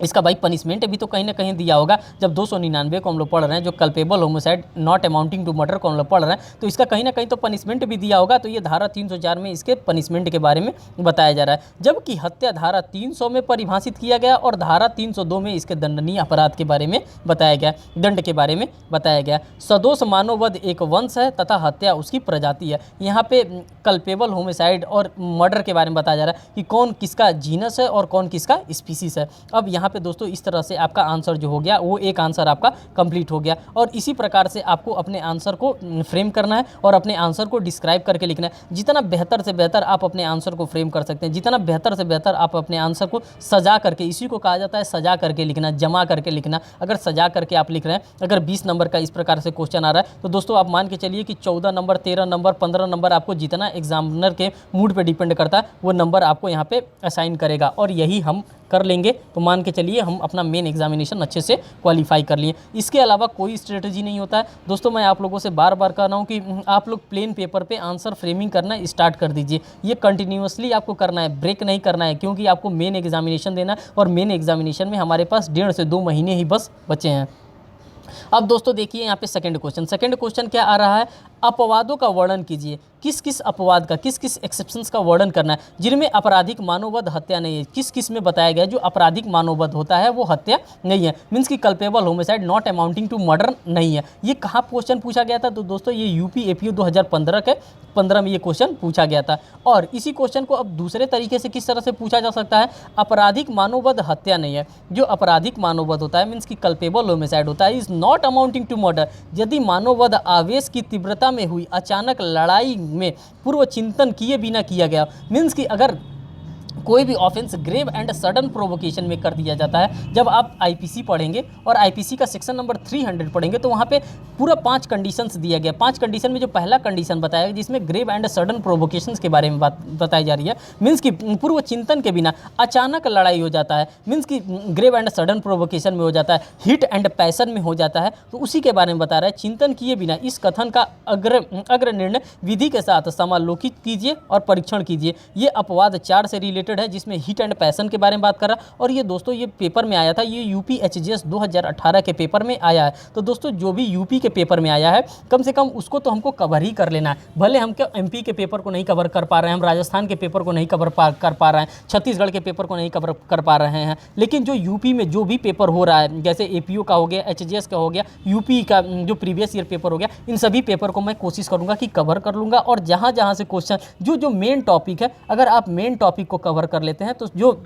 इसका भाई पनिशमेंट भी तो कहीं ना कहीं दिया होगा। जब 299 को हम लोग पढ़ रहे हैं, जो culpable homicide not amounting to murder को हम लोग पढ़ रहे हैं, तो इसका कहीं ना कहीं तो पनिशमेंट भी दिया होगा। तो ये धारा 304 में इसके पनिशमेंट के बारे में बताया जा रहा है। जबकि हत्या धारा 300 में परिभाषित किया गया और धारा 302 में इसके दंडनीय अपराध के बारे में बताया गया, दंड के बारे में बताया गया। सदोष मानववध एक वंश है तथा हत्या उसकी प्रजाति है। यहाँ पे कल्पेबल होमिसाइड और मर्डर के बारे में बताया जा रहा है कि कौन किसका जीनस है और कौन किसका स्पीसीज है। अब यहाँ पे दोस्तों इस तरह से आपका आंसर जो हो गया वो एक आंसर आपका कंप्लीट हो गया। और इसी प्रकार से आपको अपने आंसर को फ्रेम करना है और अपने आंसर को डिस्क्राइब करके लिखना है। जितना बेहतर से बेहतर आप अपने आंसर को फ्रेम कर सकते हैं, जितना बेहतर से बेहतर आप अपने आंसर को सजा करके, इसी को कहा जाता है सजा करके लिखना, जमा करके लिखना। अगर सजा करके आप लिख रहे हैं, अगर 20 नंबर का इस प्रकार से क्वेश्चन आ रहा है, तो दोस्तों आप मान के चलिए कि 14 नंबर, 13 नंबर, 15 नंबर, आपको जितना एग्जामिनर के मूड पे डिपेंड करता है वो नंबर आपको यहाँ पे असाइन करेगा। और यही हम कर लेंगे तो मान के चलिए हम अपना मेन एग्जामिनेशन अच्छे से क्वालिफाई कर लिए। इसके अलावा कोई स्ट्रेटजी नहीं होता है दोस्तों। मैं आप लोगों से बार बार कह रहा हूँ कि आप लोग प्लेन पेपर पे आंसर फ्रेमिंग करना स्टार्ट कर दीजिए। ये कंटिन्यूअसली आपको करना है, ब्रेक नहीं करना है, क्योंकि आपको मेन एग्जामिनेशन देना है और मेन एग्जामिनेशन में हमारे पास 1.5 से 2 महीने ही बस बचे हैं। अब दोस्तों देखिए यहाँ पे सेकंड क्वेश्चन क्या आ रहा है, अपवादों का वर्णन कीजिए। किस किस अपवाद का, किस किस एक्सेप्शंस का वर्णन करना है जिनमें आपराधिक मानववध हत्या नहीं है। किस किस में बताया गया जो आपराधिक मानववध होता है वो हत्या नहीं है, मीन्स की culpable homicide not amounting to murder नहीं है। ये कहाँ क्वेश्चन पूछा गया था? तो दोस्तों ये यूपी एपीयू 2015 में ये क्वेश्चन पूछा गया था। और इसी क्वेश्चन को अब दूसरे तरीके से किस तरह से पूछा जा सकता है, आपराधिक मानववध हत्या नहीं है। जो आपराधिक मानववध होता है मीन्स की कल्पेबल होमिसाइड होता है, is not amounting to murder. यदि मानववध आवेश की तीव्रता में हुई अचानक लड़ाई में पूर्व चिंतन किए बिना किया गया, मीन्स कि अगर कोई भी offence grave and sudden provocation में कर दिया जाता है। जब आप आईपीसी पढ़ेंगे और आईपीसी का सेक्शन नंबर 300 पढ़ेंगे तो वहाँ पे पूरा 5 कंडीशंस दिया गया। 5 कंडीशन में जो पहला कंडीशन बताया गया जिसमें ग्रेव एंड सडन प्रोवोकेशंस के बारे में बात बताई जा रही है, मीन्स कि पूर्व चिंतन के बिना अचानक लड़ाई हो जाता है, मीन्स कि ग्रेव एंड सडन प्रोवोकेशन में हो जाता है, हिट एंड पैसन में हो जाता है, तो उसी के बारे में बता रहा है। चिंतन किए बिना इस कथन का अग्र निर्णय विधि के साथ समालोकित कीजिए और परीक्षण कीजिए। ये अपवाद 4 से रिलेटेड है जिसमें हिट एंड पैशन के बारे में बात कर रहा। और ये दोस्तों ये पेपर में आया था, ये यूपी एचजीएस 2018 के पेपर में आया है। तो दोस्तों जो भी यूपी के पेपर में आया है कम से कम उसको तो हमको कवर ही कर लेना है। भले हम क्या एमपी के पेपर को नहीं कवर कर पा रहे हैं, हम राजस्थान के पेपर को नहीं कवर कर पा रहे हैं, छत्तीसगढ़ के पेपर को नहीं कवर कर पा रहे हैं, लेकिन जो यूपी में जो भी पेपर हो रहा है, जैसे एपीयू का हो गया, एचजीएस का हो गया, यूपी का जो प्रीवियस ईयर पेपर हो गया, इन सभी पेपर को मैं कोशिश करूंगा कि कवर कर लूँगा। और जहाँ जहाँ से क्वेश्चन जो मेन टॉपिक है, अगर आप मेन टॉपिक को कवर कर लेते हैं तो जो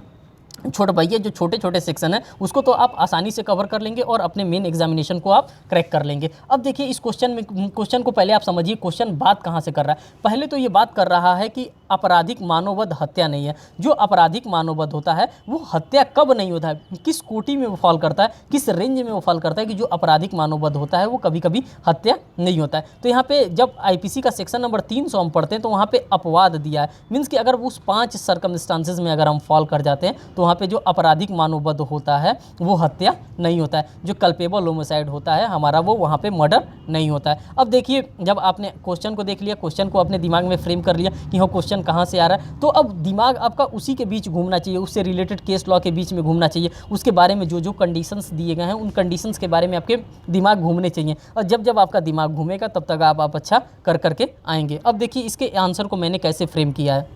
जो छोटे छोटे सेक्शन है उसको तो आप आसानी से कवर कर लेंगे और अपने मेन एग्जामिनेशन को आप क्रैक कर लेंगे। अब देखिए इस क्वेश्चन को पहले आप समझिए, क्वेश्चन बात कहाँ से कर रहा है। पहले तो ये बात कर रहा है कि आपराधिक मानववध हत्या नहीं है। जो आपराधिक मानववध होता है वो हत्या कब नहीं होता है, किस कोटि में वो फॉल करता है, किस रेंज में वो फॉल करता है कि जो आपराधिक मानववध होता है वो कभी कभी हत्या नहीं होता है। तो यहाँ पे जब आईपीसी का सेक्शन नंबर 300 हम पढ़ते हैं तो वहाँ पे अपवाद दिया है, मीन्स कि अगर उस 5 सर्कमस्टांसेस में अगर हम फॉल कर जाते हैं तो वहाँ पे जो आपराधिक मानववध होता है वो हत्या नहीं होता है, जो कल्पेबल होमिसाइड होता है हमारा वो वहाँ पे मर्डर नहीं होता है। अब देखिए, जब आपने क्वेश्चन को देख लिया, क्वेश्चन को अपने दिमाग में फ्रेम कर लिया कि हाँ क्वेश्चन कहाँ से आ रहा है, तो अब दिमाग आपका उसी के बीच घूमना चाहिए, उससे रिलेटेड केस लॉ के बीच में घूमना चाहिए, उसके बारे में जो जो कंडीशंस दिए गए हैं उन कंडीशंस के बारे में आपके दिमाग घूमने चाहिए। और जब जब आपका दिमाग घूमेगा तब तक आप अच्छा कर करके आएंगे। अब देखिए इसके आंसर को मैंने कैसे फ्रेम किया है।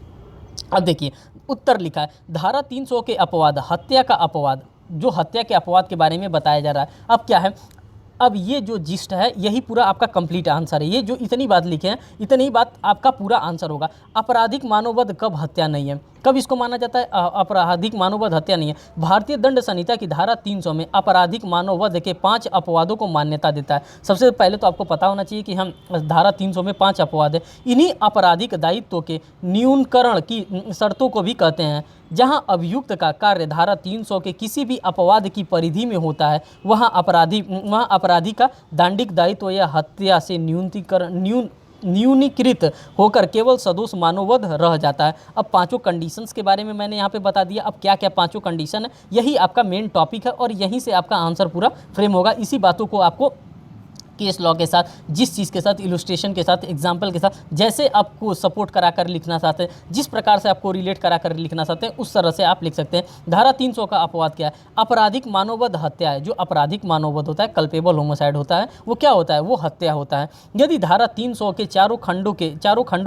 अब देखिए उत्तर लिखा है, धारा 300 के अपवाद, हत्या का अपवाद, जो हत्या के अपवाद के बारे में बताया जा रहा है। अब क्या है, अब ये जो जिस्ट है यही पूरा आपका कंप्लीट आंसर है। ये जो इतनी बात लिखे हैं, इतनी बात आपका पूरा आंसर होगा। आपराधिक मानववध कब हत्या नहीं है, कब इसको माना जाता है आपराधिक मानववध हत्या नहीं है? भारतीय दंड संहिता की धारा 300 में आपराधिक मानववध के 5 अपवादों को मान्यता देता है। सबसे पहले तो आपको पता होना चाहिए कि हम धारा 300 में 5 अपवाद है। इन्हीं आपराधिक दायित्व के न्यूनीकरण की शर्तों को भी कहते हैं। जहां अभियुक्त का कार्य धारा 300 के किसी भी अपवाद की परिधि में होता है, वहां अपराधी का दंडिक दायित्व या हत्या से न्यूनीकृत होकर केवल सदोष मानववध रह जाता है। अब पांचों कंडीशंस के बारे में मैंने यहाँ पे बता दिया। अब क्या क्या पांचों कंडीशन है, यही आपका मेन टॉपिक है और यहीं से आपका आंसर पूरा फ्रेम होगा। इसी बातों को आपको केस लॉ के साथ, जिस चीज़ के साथ, इलस्ट्रेशन के साथ, एग्जाम्पल के साथ, जैसे आपको सपोर्ट करा कर लिखना चाहते हैं, जिस प्रकार से आपको रिलेट करा कर लिखना चाहते हैं, उस तरह से आप लिख सकते हैं। धारा 300 का अपवाद क्या है? आपराधिक मानववध हत्या है। जो आपराधिक मानववध होता है, कल्पेबल होमिसाइड होता है, वो क्या होता है? वो हत्या होता है। यदि धारा 300 के चारों खंडों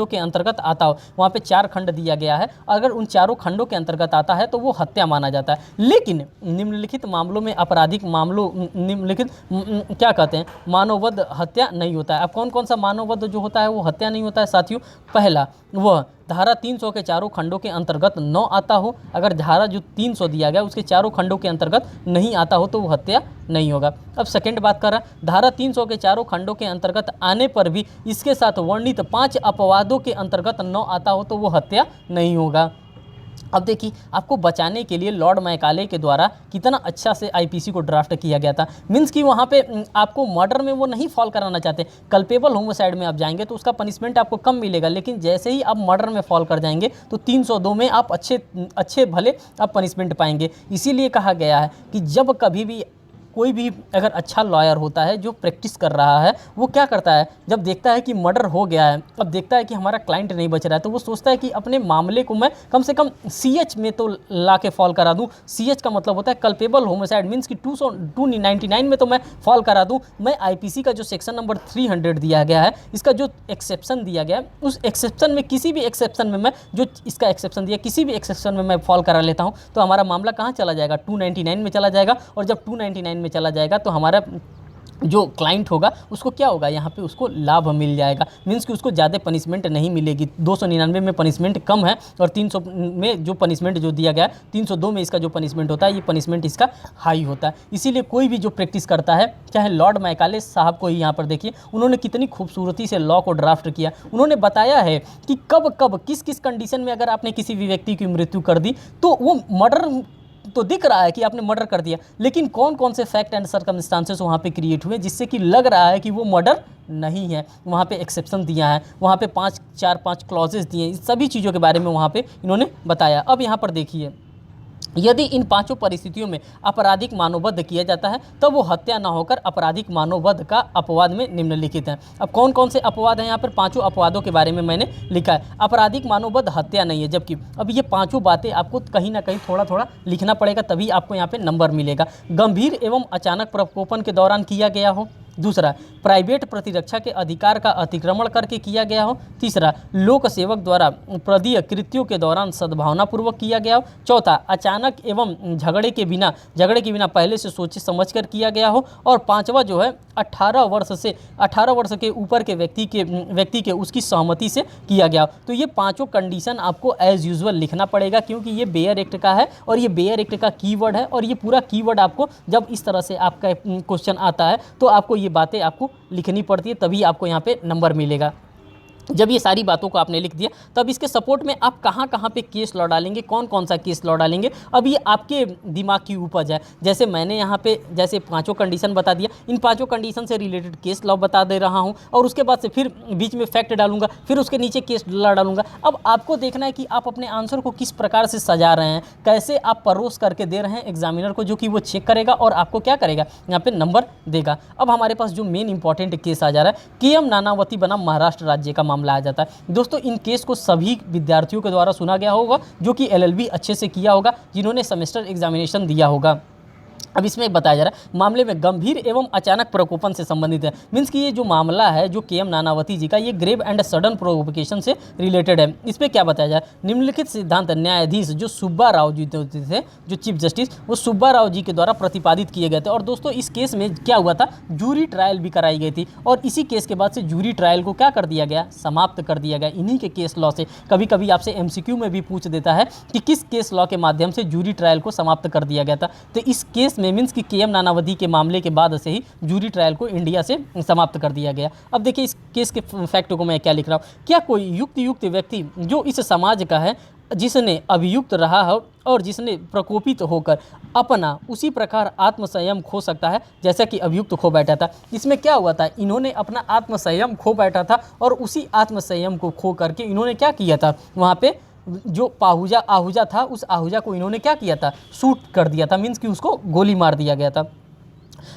के अंतर्गत आता हो, वहाँ पे 4 खंड दिया गया है, अगर उन चारों खंडों के अंतर्गत आता है तो वो हत्या माना जाता है। लेकिन निम्नलिखित मामलों में निम्नलिखित क्या कहते हैं, मानववध हत्या नहीं होता है। अब कौन कौन सा मानववध जो होता है वो हत्या नहीं होता है साथियों? पहला, वह धारा 300 के चारों खंडों के अंतर्गत न आता हो। अगर धारा जो 300 दिया गया उसके चारों खंडों के अंतर्गत नहीं आता हो तो वो हत्या नहीं होगा। अब सेकंड बात कर रहा, धारा 300 के चारों खंडों के अंतर्गत आने पर भी इसके साथ वर्णित 5 अपवादों के अंतर्गत न आता हो तो वो हत्या नहीं होगा। अब देखिए, आपको बचाने के लिए लॉर्ड मैकाले के द्वारा कितना अच्छा से आईपीसी को ड्राफ्ट किया गया था। मीन्स कि वहाँ पे आपको मर्डर में वो नहीं फॉल कराना चाहते। कल्पेबल होमिसाइड में आप जाएंगे तो उसका पनिशमेंट आपको कम मिलेगा, लेकिन जैसे ही आप मर्डर में फॉल कर जाएंगे तो 302 में आप अच्छे भले आप पनिशमेंट पाएंगे। इसीलिए कहा गया है कि जब कभी भी कोई भी अगर अच्छा लॉयर होता है जो प्रैक्टिस कर रहा है, वो क्या करता है, जब देखता है कि मर्डर हो गया है, अब देखता है कि हमारा क्लाइंट नहीं बच रहा है, तो वो सोचता है कि अपने मामले को मैं कम से कम CH में तो ला के फॉल करा दूं। CH का मतलब होता है कल्पेबल होमिसाइड, मीन्स कि 299 में तो मैं फॉल करा दूं। मैं IPC का जो सेक्शन नंबर 300 दिया गया है, इसका जो एक्सेप्शन दिया गया है, उस एक्सेप्शन में किसी भी एक्सेप्शन में मैं जो इसका एक्सेप्शन दिया, किसी भी एक्सेप्शन में मैं फॉल करा लेता हूँ तो हमारा मामला कहाँ चला जाएगा? 299 में चला जाएगा। और जब 299 में चला जाएगा तो हमारा जो क्लाइंट होगा उसको क्या होगा, यहाँ पे उसको लाभ मिल जाएगा। मीन्स कि उसको ज़्यादा पनिशमेंट नहीं मिलेगी। 299 में पनिशमेंट कम है और 300 में जो पनिशमेंट जो दिया गया है, 302 में इसका जो पनिशमेंट होता है, ये पनिशमेंट इसका हाई होता है। इसीलिए कोई भी जो प्रैक्टिस करता है, चाहे लॉर्ड मैकाले साहब को ही यहाँ पर देखिए, उन्होंने कितनी खूबसूरती से लॉ को ड्राफ्ट किया। उन्होंने बताया है कि कब कब किस किस कंडीशन में अगर आपने किसी भी व्यक्ति की मृत्यु कर दी तो वो मर्डर तो दिख रहा है कि आपने मर्डर कर दिया, लेकिन कौन कौन से फैक्ट एंड सर्कमस्टांसेस वहाँ पे क्रिएट हुए जिससे कि लग रहा है कि वो मर्डर नहीं है। वहाँ पे एक्सेप्शन दिया है, वहाँ पे 5 क्लॉजेस दिए, इस सभी चीज़ों के बारे में वहाँ पे इन्होंने बताया। अब यहाँ पर देखिए, यदि इन 5 परिस्थितियों में आपराधिक मानववध किया जाता है तब वो हत्या न होकर आपराधिक मानववध का अपवाद में निम्नलिखित है। अब कौन कौन से अपवाद हैं यहाँ पर? 5 अपवादों के बारे में मैंने लिखा है। आपराधिक मानववध हत्या नहीं है, जबकि अब ये 5 बातें आपको कहीं ना कहीं थोड़ा थोड़ा लिखना पड़ेगा, तभी आपको यहाँ पे नंबर मिलेगा। गंभीर एवं अचानक प्रकोपन के दौरान किया गया हो। दूसरा, प्राइवेट प्रतिरक्षा के अधिकार का अतिक्रमण करके किया गया हो। तीसरा, लोक सेवक द्वारा प्रदीय कृत्यों के दौरान सद्भावनापूर्वक किया गया हो। चौथा, अचानक एवं झगड़े के बिना पहले से सोचे समझ कर किया गया हो। और पांचवा जो है 18 वर्ष के ऊपर के व्यक्ति के उसकी सहमति से किया गया हो। तो ये 5 कंडीशन आपको एज यूजुअल लिखना पड़ेगा, क्योंकि ये बेयर एक्ट का है और ये बेयर एक्ट का कीवर्ड है। और ये पूरा कीवर्ड आपको जब इस तरह से आपका क्वेश्चन आता है तो आपको ये बातें आपको लिखनी पड़ती है, तभी आपको यहाँ पे नंबर मिलेगा। जब ये सारी बातों को आपने लिख दिया, तब इसके सपोर्ट में आप कहाँ कहाँ पे केस लॉ डालेंगे, कौन कौन सा केस लॉ डालेंगे, अब ये आपके दिमाग की उपज है। जैसे मैंने यहाँ पे जैसे 5 कंडीशन बता दिया, इन 5 कंडीशन से रिलेटेड केस लॉ बता दे रहा हूँ, और उसके बाद से फिर बीच में फैक्ट डालूंगा, फिर उसके नीचे केस लॉ डालूंगा। अब आपको देखना है कि आप अपने आंसर को किस प्रकार से सजा रहे हैं, कैसे आप परोस करके दे रहे हैं एग्जामिनर को, जो कि वो चेक करेगा और आपको क्या करेगा, यहाँ पे नंबर देगा। अब हमारे पास जो मेन इंपॉर्टेंट केस आ जा रहा है, KM नानावती बनाम महाराष्ट्र राज्य का मामला आ जाता है। दोस्तों इन केस को सभी विद्यार्थियों के द्वारा सुना गया होगा, जो कि LLB अच्छे से किया होगा, जिन्होंने सेमेस्टर एग्जामिनेशन दिया होगा। अब इसमें बताया जा रहा है मामले में गंभीर एवं अचानक प्रकोपन से संबंधित है। मीन्स कि ये जो मामला है जो KM नानावती जी का, ये ग्रेव एंड सडन प्रोवोकेशन से रिलेटेड है। इस पर क्या बताया जा रहा है, निम्नलिखित सिद्धांत न्यायाधीश जो सुब्बा राव जी थे, जो चीफ जस्टिस, वो सुब्बा राव जी के द्वारा प्रतिपादित किए गए थे। और दोस्तों इस केस में क्या हुआ था, जूरी ट्रायल भी कराई गई थी, और इसी केस के बाद से जूरी ट्रायल को क्या कर दिया गया, समाप्त कर दिया गया इन्हीं के केस लॉ से। कभी कभी आपसे MCQ में भी पूछ देता है कि किस केस लॉ के माध्यम से जूरी ट्रायल को समाप्त कर दिया गया था। तो इस केस मीन्स कि KM नानावती के मामले के बाद से ही जूरी ट्रायल को इंडिया से समाप्त कर दिया गया। अब देखिए इस केस के फैक्ट को मैं क्या लिख रहा हूँ, क्या कोई युक्त व्यक्ति जो इस समाज का है, जिसने अभियुक्त रहा हो और जिसने प्रकोपित होकर अपना उसी प्रकार आत्मसंयम खो सकता है जैसा कि अभियुक्त खो बैठा था। इसमें क्या हुआ था, इन्होंने अपना आत्मसंयम खो बैठा था, और उसी आत्मसंयम को खो करके इन्होंने क्या किया था, वहाँ पे जो आहूजा था, उस आहूजा को इन्होंने क्या किया था, शूट कर दिया था। मीन्स कि उसको गोली मार दिया गया था।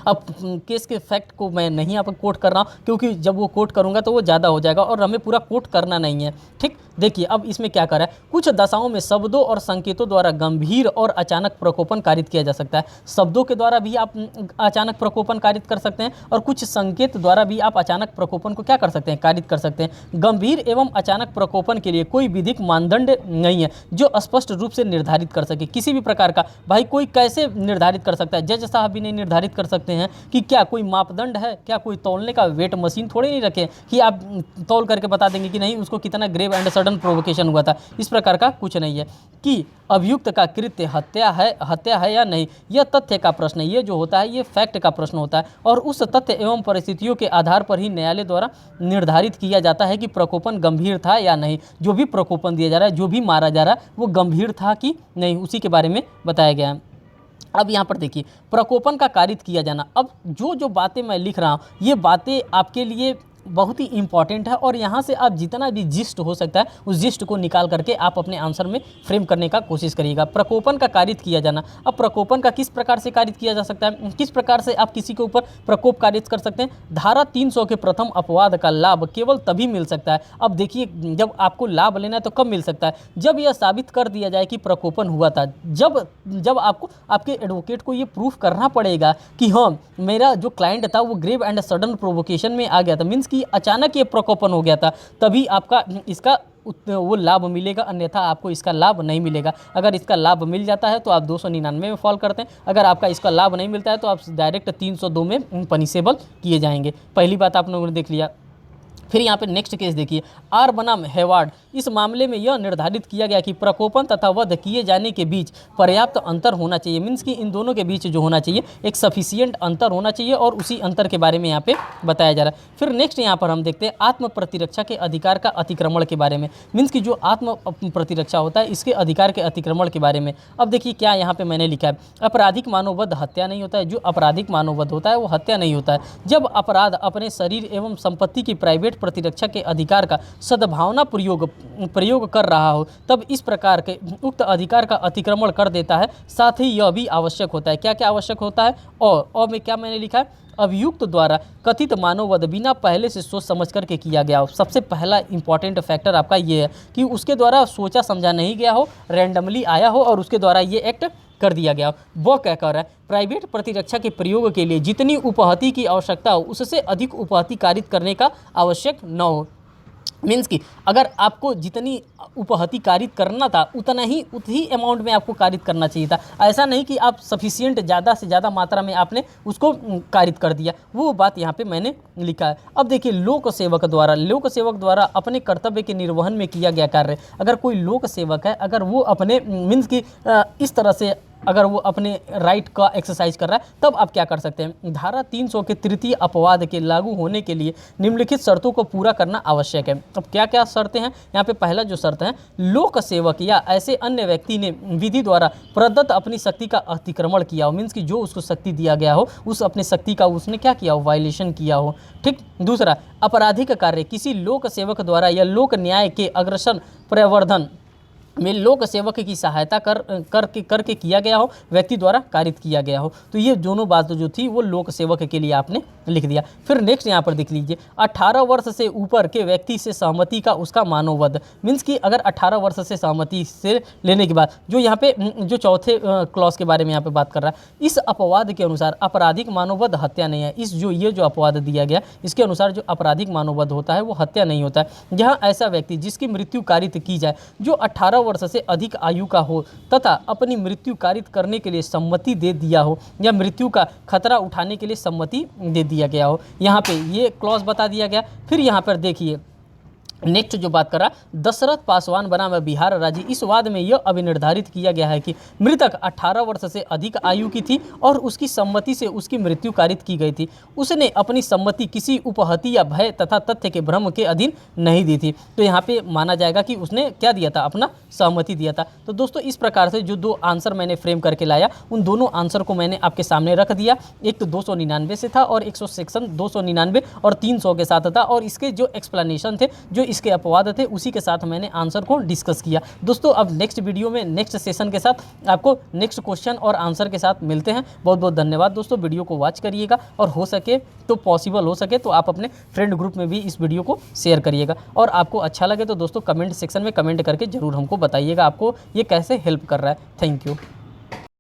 अब केस के फैक्ट को मैं नहीं यहाँ पर कोट कर रहा हूँ, क्योंकि जब वो कोट करूँगा तो वो ज़्यादा हो जाएगा और हमें पूरा कोट करना नहीं है। ठीक, देखिए अब इसमें क्या करा है, कुछ दशाओं में शब्दों और संकेतों द्वारा गंभीर और अचानक प्रकोपन कारित किया जा सकता है। शब्दों के द्वारा भी आप अचानक प्रकोपन कारित कर सकते हैं, और कुछ संकेत द्वारा भी आप अचानक प्रकोपन को क्या कर सकते हैं, कारित कर सकते हैं। गंभीर एवं अचानक प्रकोपन के लिए कोई विधिक मानदंड नहीं है जो स्पष्ट रूप से निर्धारित कर सके। किसी भी प्रकार का भाई कोई कैसे निर्धारित कर सकता है, जज साहब भी नहीं निर्धारित कर सकते हैं कि क्या कोई मापदंड है, क्या कोई तौलने का वेट मशीन थोड़ी नहीं रखे कि आप तौल करके बता देंगे कि नहीं उसको कितना ग्रेव एंड सडन प्रोवोकेशन हुआ था। इस प्रकार का कुछ नहीं है कि अभियुक्त का कृत्य हत्या है या नहीं, यह तथ्य का प्रश्न है। ये जो होता है ये फैक्ट का प्रश्न होता है, और उस तथ्य एवं परिस्थितियों के आधार पर ही न्यायालय द्वारा निर्धारित किया जाता है कि प्रकोपन गंभीर था या नहीं। जो भी प्रकोपन दिया जा रहा है, जो भी मारा जा रहा है, वो गंभीर था कि नहीं, उसी के बारे में बताया गया है। अब यहाँ पर देखिए प्रकोपन का कारित किया जाना। अब जो बातें मैं लिख रहा हूँ, ये बातें आपके लिए बहुत ही इंपॉर्टेंट है, और यहाँ से आप जितना भी जिस्ट हो सकता है उस जिस्ट को निकाल करके आप अपने आंसर में फ्रेम करने का कोशिश करिएगा। प्रकोपन का कारित किया जाना, अब प्रकोपन का किस प्रकार से कारित किया जा सकता है, किस प्रकार से आप किसी के ऊपर प्रकोप कारित कर सकते हैं। धारा 300 के प्रथम अपवाद का लाभ केवल तभी मिल सकता है। अब देखिए जब आपको लाभ लेना है तो कब मिल सकता है, जब यह साबित कर दिया जाए कि प्रकोपन हुआ था। जब आपको आपके एडवोकेट को ये प्रूफ करना पड़ेगा कि हाँ मेरा जो क्लाइंट था वो ग्रेव एंड सडन प्रोवोकेशन में आ गया था, मीन्स कि अचानक ये प्रकोपन हो गया था, तभी आपका इसका वो लाभ मिलेगा, अन्यथा आपको इसका लाभ नहीं मिलेगा। अगर इसका लाभ मिल जाता है तो आप 299 में फॉल करते हैं, अगर आपका इसका लाभ नहीं मिलता है तो आप डायरेक्ट 302 में पनिशेबल किए जाएंगे। पहली बात आप लोगों ने देख लिया। फिर यहाँ पे नेक्स्ट केस देखिए, आर बनाम हेवार्ड। इस मामले में यह निर्धारित किया गया कि प्रकोपन तथा वध किए जाने के बीच पर्याप्त अंतर होना चाहिए। मीन्स कि इन दोनों के बीच जो होना चाहिए एक सफिशिएंट अंतर होना चाहिए, और उसी अंतर के बारे में यहाँ पे बताया जा रहा है। फिर नेक्स्ट यहाँ पर हम देखते हैं आत्म प्रतिरक्षा के अधिकार का अतिक्रमण के बारे में। मीन्स कि जो आत्म प्रतिरक्षा होता है इसके अधिकार के अतिक्रमण के बारे में। अब देखिए क्या यहाँ पे मैंने लिखा है, आपराधिक मानववध हत्या नहीं होता है। जो आपराधिक मानववध होता है वो हत्या नहीं होता है। जब अपराध अपने शरीर एवं संपत्ति की प्राइवेट प्रतिरक्षा के अधिकार का सद्भावना प्रयोग कर रहा हो, तब इस प्रकार के उक्त अधिकार का अतिक्रमण कर देता है। साथ ही यह भी आवश्यक होता है, क्या क्या आवश्यक होता है, और में क्या मैंने लिखा है, अभियुक्त द्वारा कथित मानववध बिना पहले से सोच समझ करके किया गया हो। सबसे पहला इंपॉर्टेंट फैक्टर आपका ये है कि उसके द्वारा सोचा समझा नहीं गया हो, रैंडमली आया हो और उसके द्वारा ये एक्ट कर दिया गया। वो क्या कर रहा है, प्राइवेट प्रतिरक्षा के प्रयोग के लिए जितनी उपहति की आवश्यकता हो उससे अधिक उपहति कारित करने का आवश्यक न हो। मीन्स कि अगर आपको जितनी उपहति कारित करना था उतनी अमाउंट में आपको कारित करना चाहिए था। ऐसा नहीं कि आप सफिशिएंट ज़्यादा से ज़्यादा मात्रा में आपने उसको कारित कर दिया, वो बात यहाँ पे मैंने लिखा है। अब देखिए लोक सेवक द्वारा अपने कर्तव्य के निर्वहन में किया गया कार्य। अगर कोई लोक सेवक है, अगर वो अपने मीन्स कि इस तरह से अगर वो अपने राइट का एक्सरसाइज कर रहा है तब आप क्या कर सकते हैं। धारा 300 के तृतीय अपवाद के लागू होने के लिए निम्नलिखित शर्तों को पूरा करना आवश्यक है। अब क्या क्या शर्तें हैं यहाँ पे? पहला जो शर्त है, लोक सेवक या ऐसे अन्य व्यक्ति ने विधि द्वारा प्रदत्त अपनी शक्ति का अतिक्रमण किया हो, मीन्स कि जो उसको शक्ति दिया गया हो उस अपने शक्ति का उसने क्या किया हो, वायलेशन किया हो। ठीक। दूसरा, आपराधिक कार्य किसी लोक सेवक द्वारा या लोक न्याय के अग्रसर प्रवर्धन में लोक सेवक की सहायता करके किया गया हो, व्यक्ति द्वारा कारित किया गया हो। तो ये दोनों बात जो थी वो लोक सेवक के लिए आपने लिख दिया। फिर नेक्स्ट यहाँ पर देख लीजिए, 18 वर्ष से ऊपर के व्यक्ति से सहमति का उसका मानववध, मीन्स कि अगर 18 वर्ष से सहमति से लेने के बाद, जो यहाँ पे जो चौथे क्लॉज के बारे में यहाँ पे बात कर रहा है, इस अपवाद के अनुसार आपराधिक मानववध हत्या नहीं है। इस ये जो अपवाद दिया गया इसके अनुसार जो आपराधिक मानववध होता है वो हत्या नहीं होता है। जहाँ ऐसा व्यक्ति जिसकी मृत्यु कारित की जाए जो 18 वर्ष से अधिक आयु का हो तथा अपनी मृत्यु कारित करने के लिए सम्मति दे दिया हो या मृत्यु का खतरा उठाने के लिए सम्मति दे दिया गया हो, यहाँ पे ये क्लॉज बता दिया गया। फिर यहाँ पर देखिए नेक्स्ट जो बात कर रहा, दशरथ पासवान बनाम बिहार राज्य, इस वाद में यह अभिनिर्धारित किया गया है कि मृतक 18 वर्ष से अधिक आयु की थी और उसकी सम्मति से उसकी मृत्यु कारित की गई थी। उसने अपनी सम्मति किसी उपहति या भय तथा तथ्य के भ्रम के अधीन नहीं दी थी। तो यहाँ पे माना जाएगा कि उसने क्या दिया था, अपना सहमति दिया था। तो दोस्तों इस प्रकार से जो दो आंसर मैंने फ्रेम करके लाया उन दोनों आंसर को मैंने आपके सामने रख दिया। एक तो 299 से था और एक सेक्शन 299 और 300 के साथ था, और इसके जो एक्सप्लेनेशन थे, जो इसके अपवाद थे, उसी के साथ मैंने आंसर को डिस्कस किया। दोस्तों अब नेक्स्ट वीडियो में नेक्स्ट सेशन के साथ आपको नेक्स्ट क्वेश्चन और आंसर के साथ मिलते हैं। बहुत बहुत धन्यवाद दोस्तों, वीडियो को वॉच करिएगा और हो सके तो पॉसिबल हो सके तो आप अपने फ्रेंड ग्रुप में भी इस वीडियो को शेयर करिएगा, और आपको अच्छा लगे तो दोस्तों कमेंट सेक्शन में कमेंट करके जरूर हमको बताइएगा आपको ये कैसे हेल्प कर रहा है। Thank you.